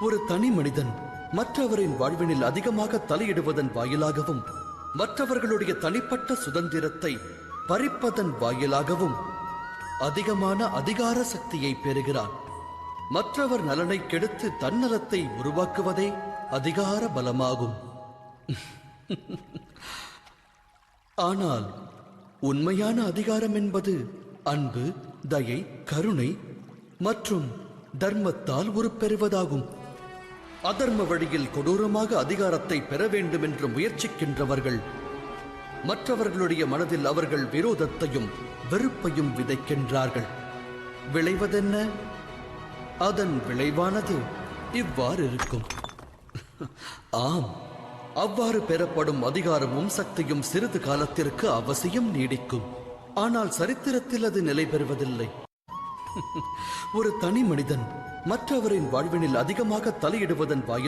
ஒரு தனி மனிதன் மற்றவரின் வாழ்வினில் அதிகமாக தலையிடுவதன் வாயிலாகவும் மற்றவர்களுடைய தனிப்பட்ட சுதந்திரத்தை பறிப்பதன் வாயிலாகவும் அதிகமான அதிகார சக்தியை பெறுகிறான். மற்றவர் நலனை கெடுத்து தன்னலத்தை உருவாக்குவதே அதிகார பலமாகும். ஆனால் உண்மையான அதிகாரம் என்பது அன்பு, தயை, கருணை மற்றும் தர்மத்தால் உருப்பெறுவதாகும். அதர்ம வழியில் கொடூரமாக அதிகாரத்தை பெற வேண்டும் என்று முயற்சிக்கின்றவர்கள் மற்றவர்களுடைய மனதில் அவர்கள் விரோதத்தையும் வெறுப்பையும் விதைக்கின்றார்கள். விளைவதென்ன? அதன் விளைவானது இவ்வாறு இருக்கும். ஆம், அவ்வாறு பெறப்படும் அதிகாரமும் சக்தியும் சிறிது காலத்திற்கு அவசியம் நீடிக்கும். ஆனால் சரித்திரத்தில் அது நிலை பெறுவதில்லை. ஒரு தனி மனிதன் மற்றவரின் வாழ்வினில் அதிகமாக தலையிடுவதன் வாயில்